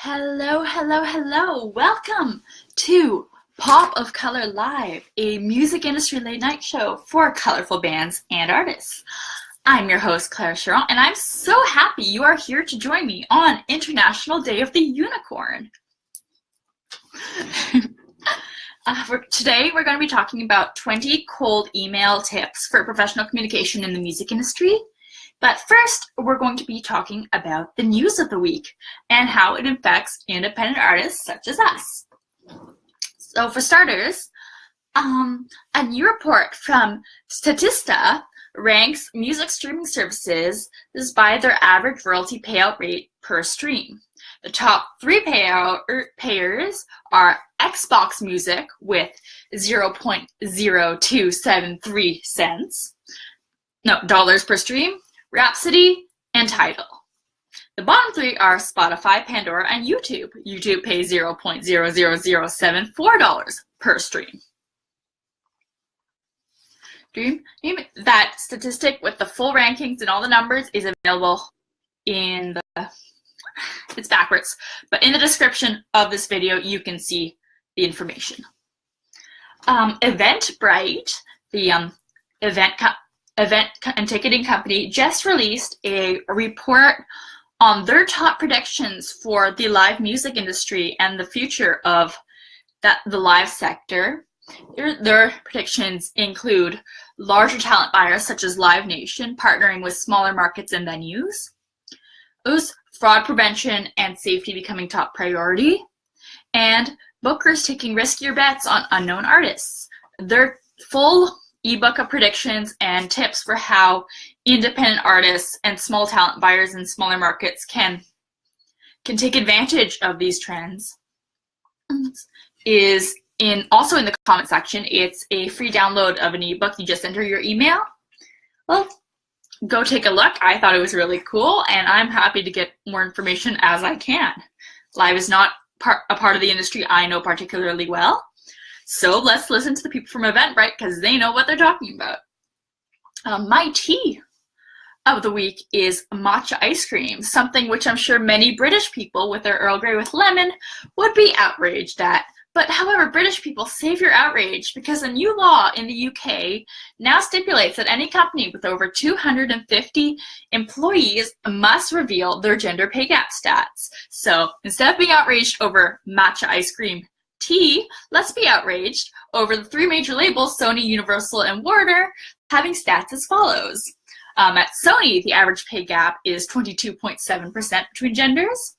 Hello, hello, hello. Welcome to Pop of Color Live, a music industry late night show for colorful bands and artists. I'm your host, Clara Charron, and I'm so happy you are here to join me on International Day of the Unicorn. Today, we're going to be talking about 20 cold email tips for professional communication in the music industry. But first, we're going to be talking about the news of the week and how it affects independent artists such as us. So for starters, a new report from Statista ranks music streaming services by their average royalty payout rate per stream. The top three payers are Xbox Music with 0.0273 dollars per stream, Rhapsody, and Tidal. The bottom three are Spotify, Pandora, and YouTube. YouTube pays $0.00074 per stream. That statistic with the full rankings and all the numbers is available in the, it's backwards, but in the description of this video, you can see the information. Eventbrite, the event and ticketing company, just released a report on their top predictions for the live music industry and the future of the live sector. Their predictions include larger talent buyers such as Live Nation partnering with smaller markets and venues, fraud prevention and safety becoming top priority, and bookers taking riskier bets on unknown artists. Their full ebook of predictions and tips for how independent artists and small talent buyers in smaller markets can take advantage of these trends is also in the comment section. It's a free download of an ebook. You just enter your email. Well, go take a look. I thought it was really cool, and I'm happy to get more information as I can. Live is not a part of the industry I know particularly well. So let's listen to the people from Eventbrite because they know what they're talking about. My tea of the week is matcha ice cream, something which I'm sure many British people with their Earl Grey with lemon would be outraged at. But however, British people, save your outrage because a new law in the UK now stipulates that any company with over 250 employees must reveal their gender pay gap stats. So instead of being outraged over matcha ice cream tea, let's be outraged over the three major labels, Sony, Universal, and Warner, having stats as follows. At Sony, the average pay gap is 22.7% between genders.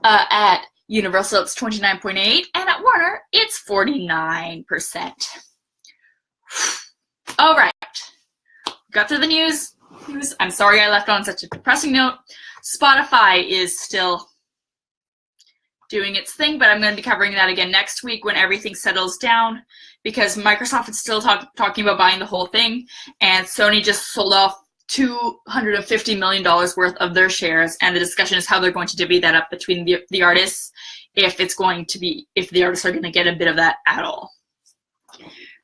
At Universal, it's 29.8%, and at Warner, it's 49%. All right, got through the news. I'm sorry I left on such a depressing note. Spotify is still doing its thing, but I'm going to be covering that again next week when everything settles down, because Microsoft is still talking about buying the whole thing, and Sony just sold off $250 million worth of their shares, and the discussion is how they're going to divvy that up between the artists, if the artists are going to get a bit of that at all.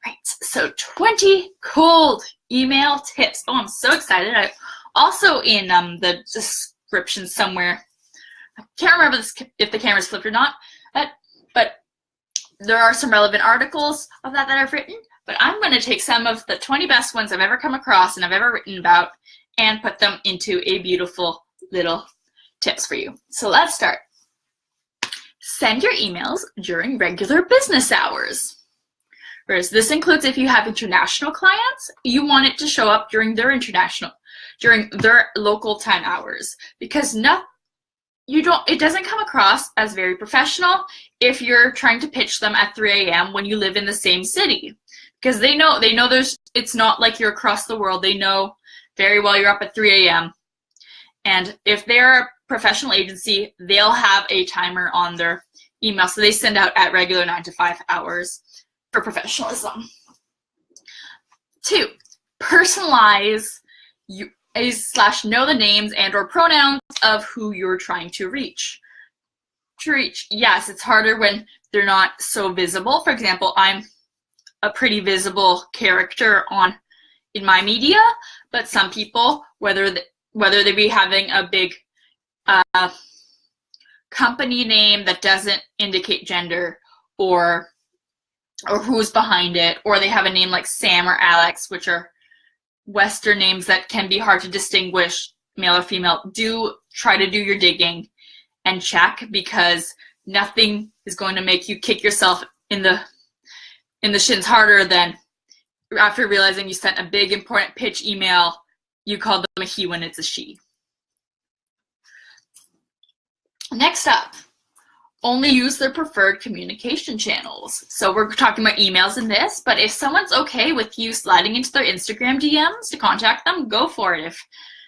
Right, so 20 cold email tips. Oh, I'm so excited. I also in the description somewhere, I can't remember if the camera's flipped or not, but there are some relevant articles of that I've written, but I'm going to take some of the 20 best ones I've ever come across and I've ever written about and put them into a beautiful little tips for you. So let's start. Send your emails during regular business hours. Whereas this includes if you have international clients, you want it to show up during their local time hours, because it doesn't come across as very professional if you're trying to pitch them at 3 a.m. when you live in the same city, because they know it's not like you're across the world. They know very well you're up at 3 a.m. And if they're a professional agency, they'll have a timer on their email, so they send out at regular 9 to 5 hours for professionalism. 2, personalize /know the names and or pronouns of who you're trying to reach. Yes, it's harder when they're not so visible. For example, I'm a pretty visible character in my media, but some people, whether they be having a big company name that doesn't indicate gender or who's behind it, or they have a name like Sam or Alex, which are Western names that can be hard to distinguish male or female. Do try to do your digging and check, because nothing is going to make you kick yourself in the shins harder than after realizing you sent a big important pitch email, you called them a he when it's a she. Next up, only use their preferred communication channels. So we're talking about emails in this, but if someone's okay with you sliding into their Instagram DMs to contact them, go for it.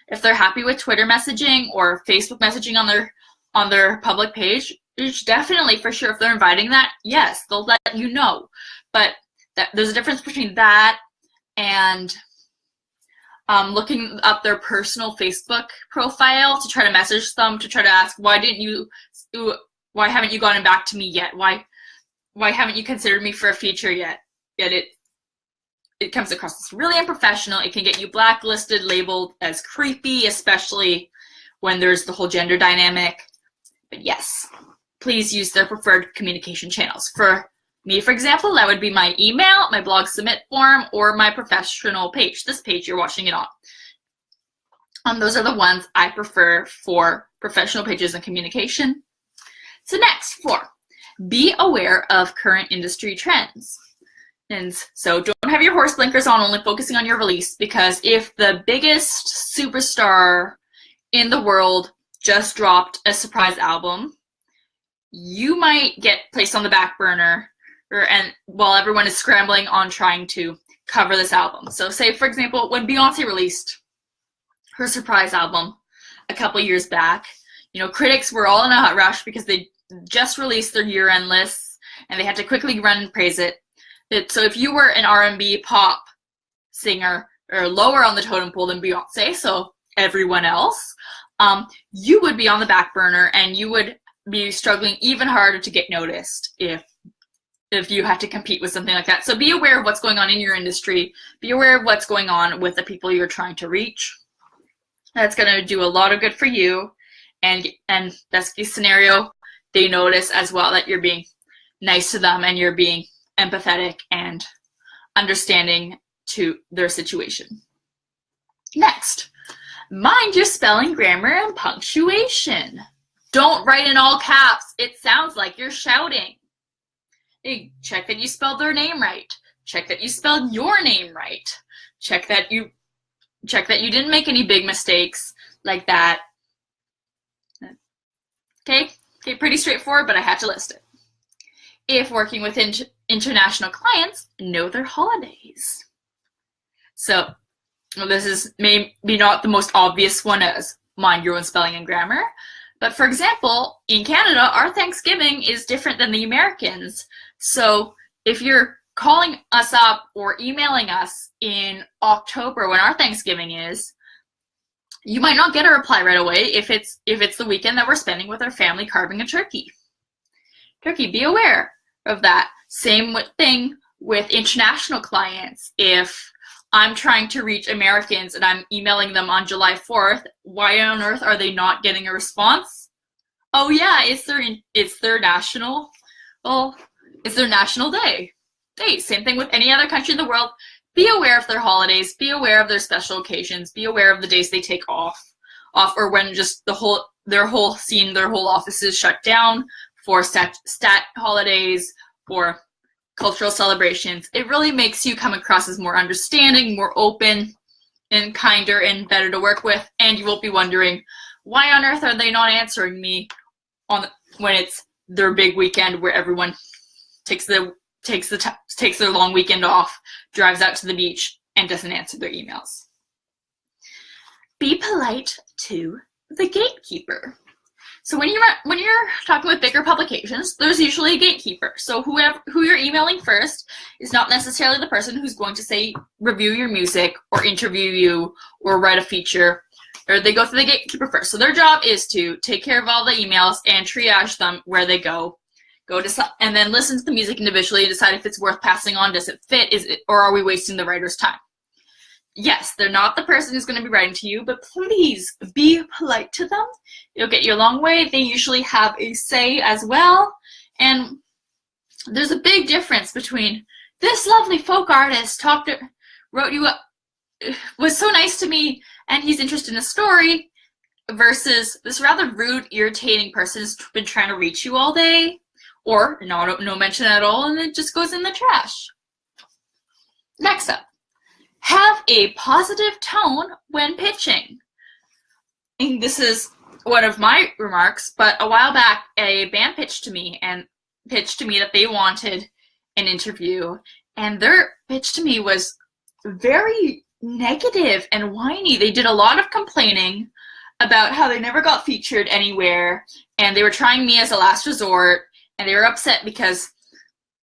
If they're happy with Twitter messaging or Facebook messaging on their public page, definitely, for sure, if they're inviting that, yes, they'll let you know. But there's a difference between that and looking up their personal Facebook profile to try to message them, to try to ask, why haven't you gotten back to me yet? Why haven't you considered me for a feature yet? Yet it comes across as really unprofessional. It can get you blacklisted, labeled as creepy, especially when there's the whole gender dynamic. But yes, please use their preferred communication channels. For me, for example, that would be my email, my blog submit form, or my professional page, this page you're watching it on. Those are the ones I prefer for professional pages and communication. So next, 4, be aware of current industry trends. And so don't have your horse blinkers on, only focusing on your release, because if the biggest superstar in the world just dropped a surprise album, you might get placed on the back burner and while everyone is scrambling on trying to cover this album. So say, for example, when Beyonce released her surprise album a couple years back, critics were all in a hot rush because they just released their year-end lists and they had to quickly run and praise it. So if you were an R&B pop singer or lower on the totem pole than Beyonce, so everyone else, you would be on the back burner and you would be struggling even harder to get noticed if you had to compete with something like that. So be aware of what's going on in your industry. Be aware of what's going on with the people you're trying to reach. That's going to do a lot of good for you. And best case scenario, they notice as well that you're being nice to them and you're being empathetic and understanding to their situation. Next, mind your spelling, grammar, and punctuation. Don't write in all caps. It sounds like you're shouting. Hey, check that you spelled their name right. Check that you spelled your name right. Check that you didn't make any big mistakes like that. Okay, pretty straightforward, but I had to list it. If working with international clients, know their holidays. So this is maybe not the most obvious one as mind your own spelling and grammar. But for example, in Canada, our Thanksgiving is different than the Americans. So if you're calling us up or emailing us in October when our Thanksgiving is, you might not get a reply right away if it's the weekend that we're spending with our family carving a turkey. Be aware of that. Same thing with international clients. If I'm trying to reach Americans and I'm emailing them on July 4th, why on earth are they not getting a response? Oh yeah, it's their national day. Hey, same thing with any other country in the world. Be aware of their holidays, be aware of their special occasions, be aware of the days they take off, or when just their whole office is shut down for stat holidays or cultural celebrations. It really makes you come across as more understanding, more open, and kinder and better to work with, and you won't be wondering, why on earth are they not answering me when it's their big weekend where everyone takes their long weekend off, drives out to the beach, and doesn't answer their emails. Be polite to the gatekeeper. So when you're talking with bigger publications, there's usually a gatekeeper. So who you're emailing first is not necessarily the person who's going to say review your music or interview you or write a feature, or they go through the gatekeeper first. So their job is to take care of all the emails and triage them where they go and then listen to the music individually and decide if it's worth passing on. Does it fit? Or are we wasting the writer's time? yes, they're not the person who's going to be writing to you, but please be polite to them. It'll get you a long way. They usually have a say as well. And there's a big difference between this lovely folk artist wrote you up, was so nice to me, and he's interested in a story, versus this rather rude, irritating person who's been trying to reach you all day, or no mention at all, and it just goes in the trash. Next up, have a positive tone when pitching. And this is one of my remarks, but a while back, a band pitched to me that they wanted an interview, and their pitch to me was very negative and whiny. They did a lot of complaining about how they never got featured anywhere, and they were trying me as a last resort, and they were upset because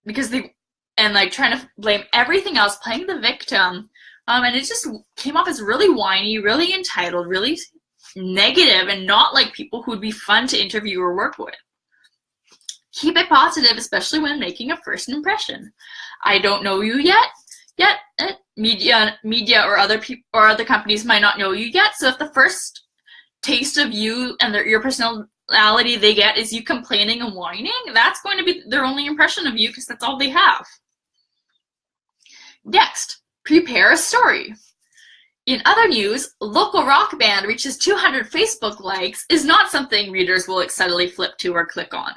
they, and like trying to blame everything else, playing the victim, and it just came off as really whiny, really entitled, really negative, and not like people who would be fun to interview or work with. Keep it positive, especially when making a first impression. I don't know you yet. Media or other people or other companies might not know you yet. So if the first taste of you and your personality they get is you complaining and whining, that's going to be their only impression of you, because that's all they have. Next, prepare a story. In other news, local rock band reaches 200 Facebook likes is not something readers will excitedly flip to or click on.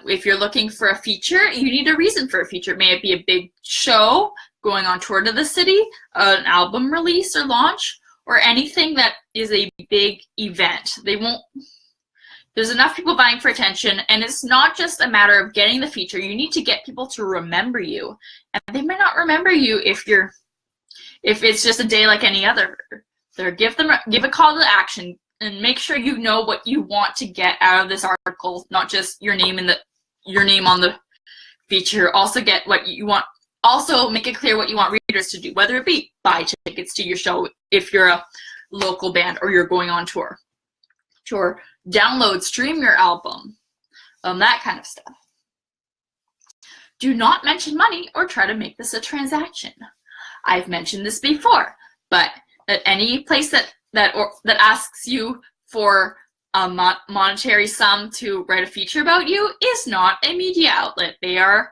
If you're looking for a feature, you need a reason for a feature. May it be a big show, going on tour to the city, an album release or launch, or anything that is a big event. There's enough people vying for attention, and it's not just a matter of getting the feature. You need to get people to remember you, and they may not remember you if it's just a day like any other. So give a call to action, and make sure you know what you want to get out of this article, not just your name on the feature. Also get what you want. Also make it clear what you want readers to do, whether it be buy tickets to your show if you're a local band or you're going on tour. Download, stream your album, that kind of stuff. Do not mention money or try to make this a transaction. I've mentioned this before, but at any place that asks you for a monetary sum to write a feature about you is not a media outlet. They are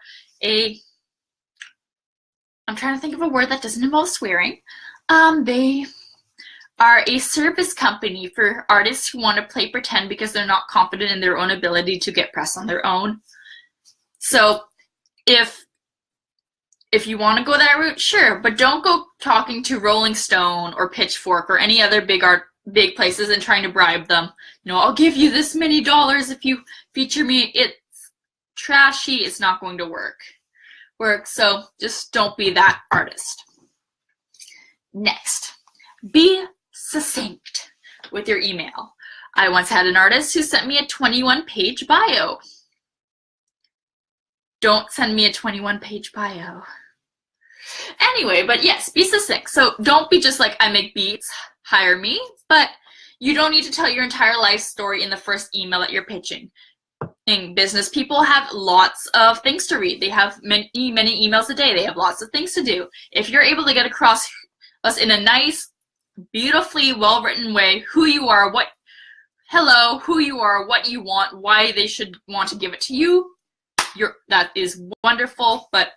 I'm trying to think of a word that doesn't involve swearing. They are a service company for artists who want to play pretend because they're not confident in their own ability to get press on their own. So if you want to go that route, sure, but don't go talking to Rolling Stone or Pitchfork or any other big places and trying to bribe them. I'll give you this many dollars if you feature me. It's trashy. It's not going to work. So just don't be that artist. Next, be succinct with your email. I once had an artist who sent me a 21-page bio. Don't send me a 21-page bio. Anyway, but yes, be succinct. So don't be just like, I make beats, hire me, but you don't need to tell your entire life story in the first email that you're pitching. And business people have lots of things to read. They have many emails a day. They have lots of things to do. If you're able to get across us in a nice, beautifully well-written way, who you are, what you want, why they should want to give it to you, that is wonderful, but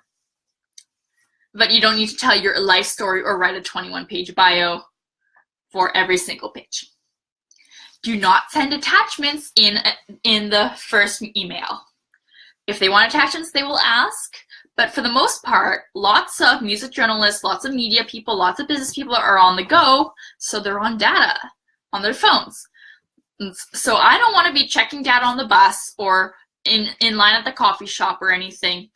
you don't need to tell your life story or write a 21-page bio for every single page. Do not send attachments in the first email. If they want attachments, they will ask, but for the most part, lots of music journalists, lots of media people, lots of business people are on the go, so they're on data, on their phones. So I don't want to be checking data on the bus or in line at the coffee shop or anything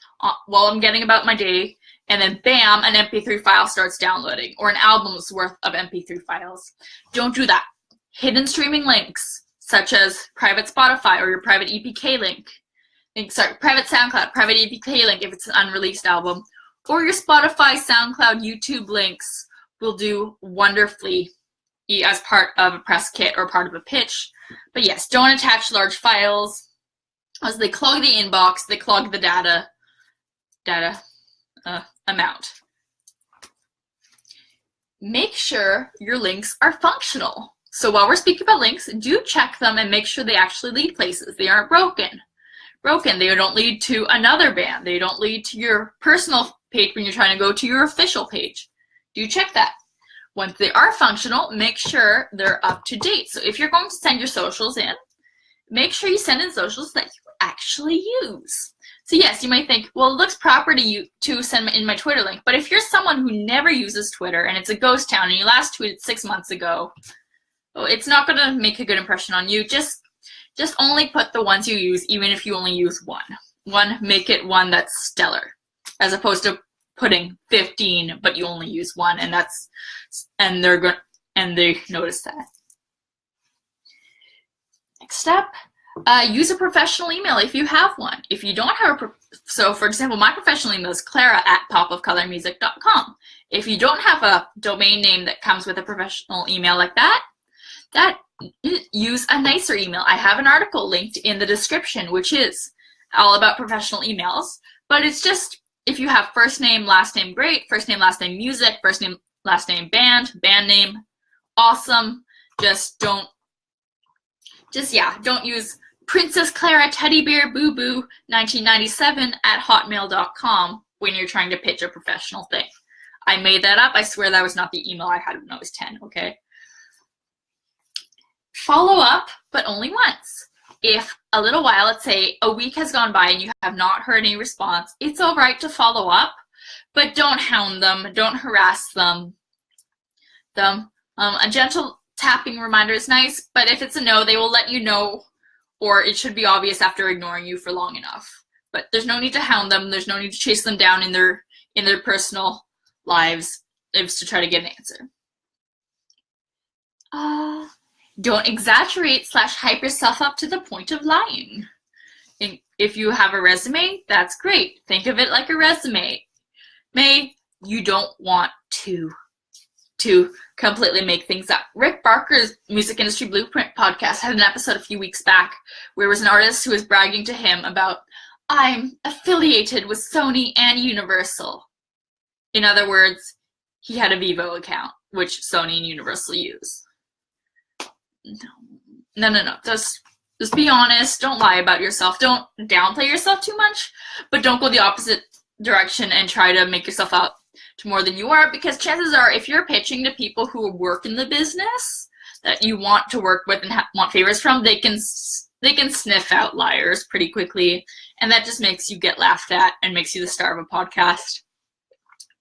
while I'm getting about my day, and then bam, an MP3 file starts downloading, or an album's worth of MP3 files. Don't do that. Hidden streaming links, such as private Spotify or your private EPK link. Private SoundCloud, private EPK link if it's an unreleased album, or your Spotify, SoundCloud, YouTube links will do wonderfully as part of a press kit or part of a pitch. But yes, don't attach large files, as they clog the inbox, they clog the data amount. make sure your links are functional. So while we're speaking about links, do check them and make sure they actually lead places. They aren't broken. They don't lead to another band. They don't lead to your personal page when you're trying to go to your official page. Do check that. Once they are functional, make sure they're up to date. So if you're going to send your socials in, make sure you send in socials that you actually use. So yes, you might think, well, it looks proper to send in my Twitter link. But if you're someone who never uses Twitter and it's a ghost town and you last tweeted 6 months ago, well, it's not going to make a good impression on you. Just only put the ones you use, even if you only use one. Make it one that's stellar, as opposed to putting 15, but you only use one, and they notice that. Next step, use a professional email if you have one. If you don't have so for example, my professional email is Clara at popofcolournewsletter.com. If you don't have a domain name that comes with a professional email like that, use a nicer email. I have an article linked in the description, which is all about professional emails, but it's just, if you have first name, last name, great. First name, last name, music. First name, last name, band name, awesome. Don't use Princess Clara Teddy Bear Boo Boo 1997 at hotmail.com when you're trying to pitch a professional thing. I made that up. I swear that was not the email I had when I was 10, okay? Follow up, but only once. If a little while, let's say a week has gone by and you have not heard any response, it's all right to follow up, but don't hound them, don't harass them. A gentle tapping reminder is nice, but if it's a no, they will let you know, or it should be obvious after ignoring you for long enough. But there's no need to hound them. There's no need to chase them down in their personal lives to try to get an answer. Don't exaggerate / hype yourself up to the point of lying. If you have a resume, that's great. Think of it like a resume. You don't want to completely make things up. Rick Barker's Music Industry Blueprint podcast had an episode a few weeks back where there was an artist who was bragging to him about, I'm affiliated with Sony and Universal. In other words, he had a Vivo account, which Sony and Universal use. No. Just be honest. Don't lie about yourself. Don't downplay yourself too much, but don't go the opposite direction and try to make yourself out to more than you are, because chances are if you're pitching to people who work in the business that you want to work with and want favors from, they can sniff out liars pretty quickly, and that just makes you get laughed at and makes you the star of a podcast.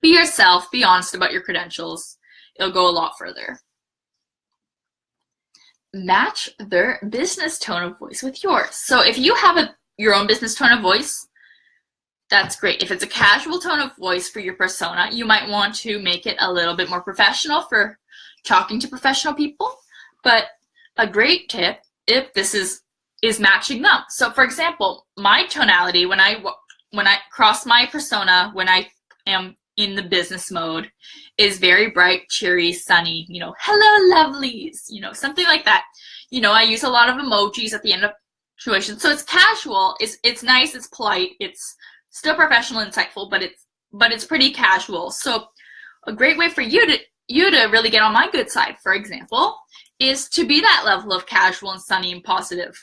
Be yourself. Be honest about your credentials. It'll go a lot further. Match their business tone of voice with yours. So if you have your own business tone of voice, that's great. If it's a casual tone of voice for your persona, you might want to make it a little bit more professional for talking to professional people. But a great tip, if this is matching them. So for example, my tonality when I cross my persona, when I am in the business mode, is very bright, cheery, sunny, hello lovelies, something like that. I use a lot of emojis at the end of situations. So it's casual, it's nice, it's polite, it's still professional and insightful, but it's pretty casual. So a great way for you to really get on my good side, for example, is to be that level of casual and sunny and positive.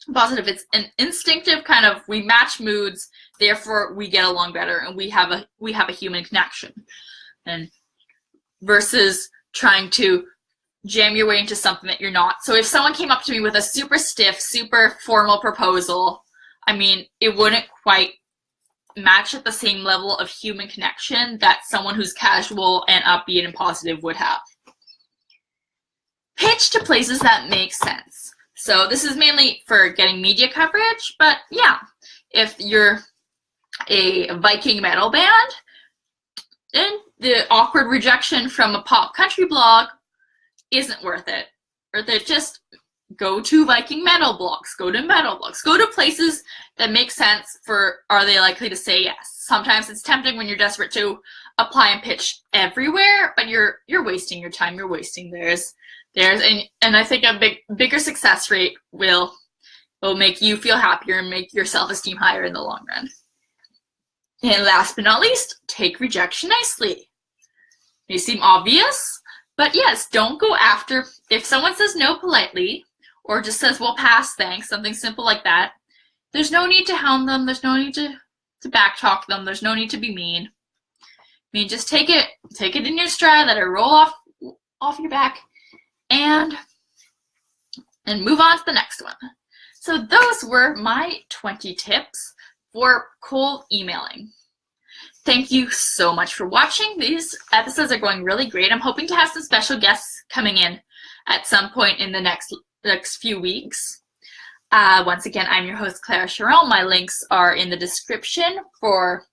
It's an instinctive kind of, we match moods, therefore we get along better and we have a human connection. And versus trying to jam your way into something that you're not. So if someone came up to me with a super stiff, super formal proposal, it wouldn't quite match at the same level of human connection that someone who's casual and upbeat and positive would have. Pitch to places that make sense. So this is mainly for getting media coverage, but yeah, if you're a Viking metal band, then the awkward rejection from a pop country blog isn't worth it. Just go to Viking metal blogs, go to metal blogs, go to places that make sense for, are they likely to say yes? Sometimes it's tempting when you're desperate to apply and pitch everywhere, but you're wasting your time, you're wasting theirs. And I think a bigger success rate will make you feel happier and make your self-esteem higher in the long run. And last but not least, take rejection nicely. may seem obvious, but yes, don't go after, if someone says no politely, or just says, well, pass, thanks, something simple like that, there's no need to hound them, there's no need to backtalk them, there's no need to be mean. I mean, just take it in your stride, let it roll off your back, and move on to the next one. So those were my 20 tips for cold emailing. Thank you so much for watching. These episodes are going really great. I'm hoping to have some special guests coming in at some point in the next few weeks. Once again, I'm your host, Clara Charron. My links are in the description for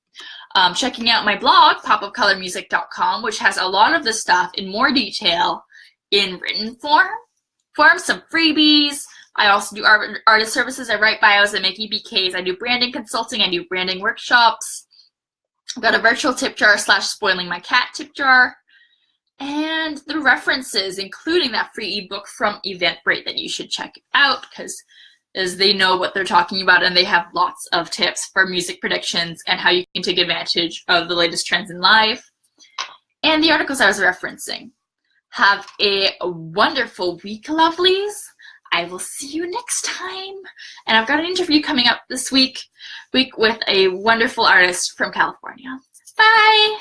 checking out my blog, popofcolournewsletter.com, which has a lot of the stuff in more detail in written form, some freebies. I also do artist services. I write bios, I make EBKs, I do branding consulting, I do branding workshops. I've got a virtual tip jar / spoiling my cat tip jar. And the references, including that free ebook from Eventbrite that you should check out, because as they know what they're talking about, and they have lots of tips for music predictions and how you can take advantage of the latest trends in life. And the articles I was referencing. Have a wonderful week, lovelies. I will see you next time. And I've got an interview coming up this week with a wonderful artist from California. Bye!